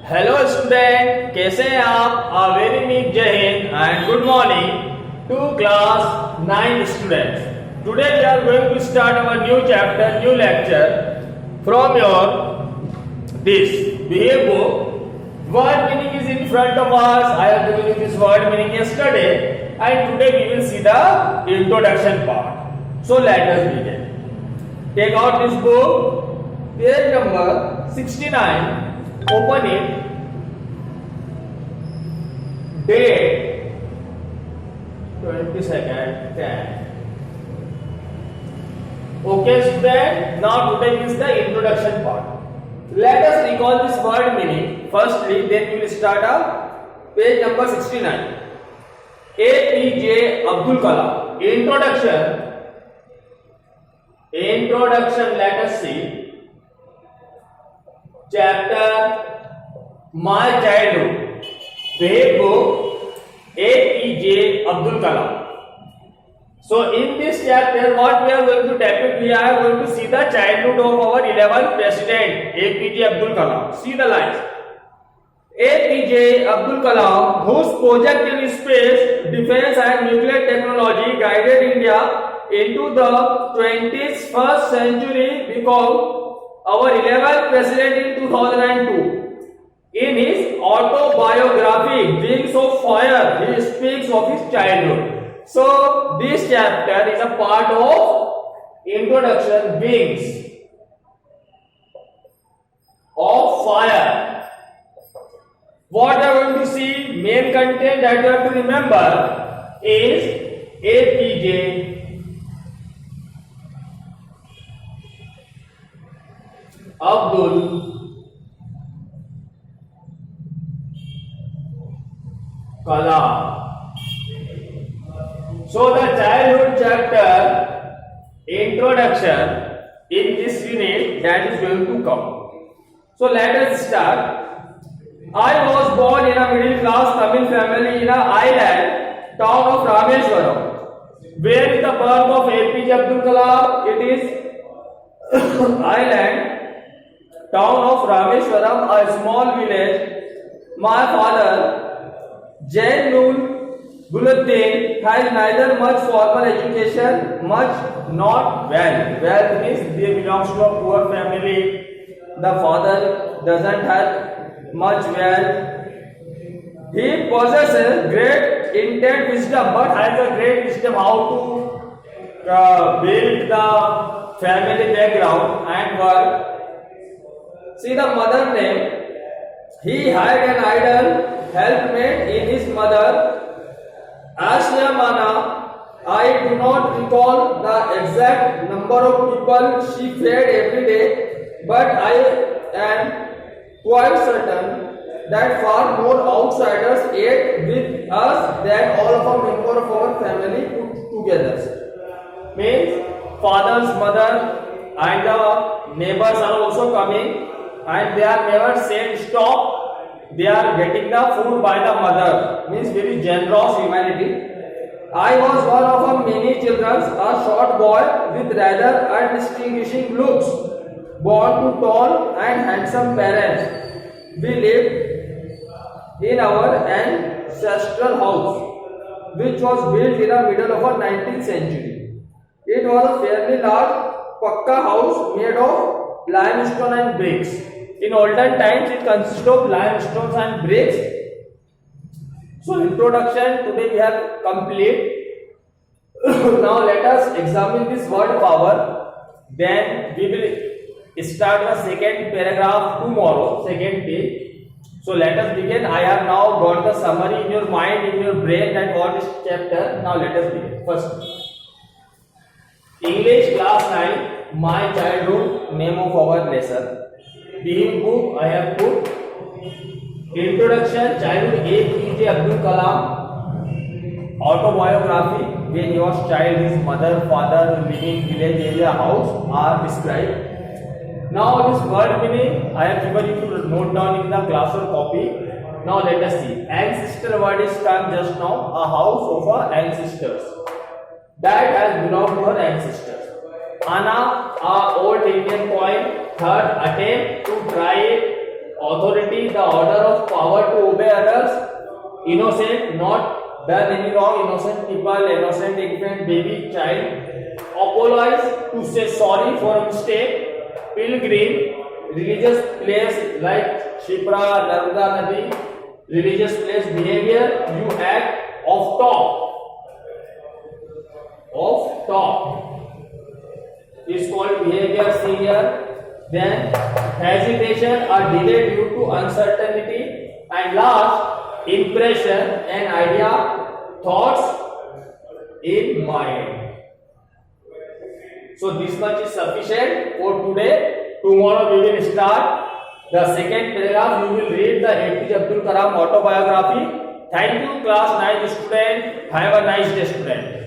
Hello student, कैसे हैं आप? अ very big Jai Hind and good morning to class 9 students. Today we are going to start our new chapter, new lecture from your this behave book. Word meaning is in front of us. I have given you this word meaning yesterday, and today we will see the introduction part. So let us begin. Take out this book, page number 69. Open it. Date 22nd 10. Okay student, now today is the introduction part. Let us recall this word meaning firstly, then we will start up page number 69. APJ Abdul Kalam. Introduction, let us see. Chapter My Childhood. Behave book APJ Abdul Kalam. So in this chapter, what we are going to tackle, we are going to see the childhood of our 11th president APJ Abdul Kalam. See the lines. APJ Abdul Kalam, whose project in space, defense and nuclear technology guided India into the 21st century, became our 11th president in 2002. In his autobiography, Wings of Fire, he speaks of his childhood. So, this chapter is a part of introduction, Wings of Fire. What we are going to see, main content that you have to remember is APJ Abdul Kalam. So the childhood chapter introduction in this unit that is going to come. So let us start. I was born in a middle class Tamil family in an island town of Rameshwaram. Where is the birth of APJ Abdul Kalam? It is island town of Rameshwaram, a small village. My father, Jainul Buluddin, has neither much formal education, much not wealth. Wealth means they belongs to a poor family. The father doesn't have much wealth. He possesses great intent wisdom, but has a great wisdom how to build the family background and work. See the mother name. He had an idol helpmate in his mother, Ashyamana. I do not recall the exact number of people she fed every day, but I am quite certain that far more outsiders ate with us than all of a member of our family put together. Means father's mother and the neighbors are also coming, and they are never saying stop. They are getting the food by the mother. Means very generous humanity. I was one of a many children, a short boy with rather undistinguishing looks, born to tall and handsome parents. We lived in our ancestral house, which was built in the middle of the 19th century. It was a fairly large pakka house made of limestone and bricks. In olden times, it consists of limestones and bricks. So, introduction today we have complete. Now, let us examine this word power. Then we will start the second paragraph tomorrow, second day. So, let us begin. I have now got the summary in your mind, in your brain, that what is chapter. Now, let us begin. First, English class 9, My Childhood, name of our lesson. Behave book, I have put introduction, childhood APJ Abdul Kalam, autobiography, when he was child, his mother, father, living village area, house are described. Now this word meaning I have given you to note down in the class or copy. Now let us see. Ancestor word is come just now, a house of our ancestors that has belonged to our ancestors. Anna, a old Indian coin. Third, attempt to try authority, the order of power to obey others, innocent, not done any wrong, innocent people, innocent infant, baby, child, apologize, to say sorry for a mistake, pilgrim, religious place like Shipra, Narmada Nadi, religious place, behavior, you act off top is called behavior, see here. Then hesitation or delay due to uncertainty, and last, impression and idea, thoughts in mind. So this much is sufficient for today. Tomorrow we will start the second paragraph. You will read the APJ Abdul Kalam autobiography. Thank you, class 9 student. Have a nice day, student.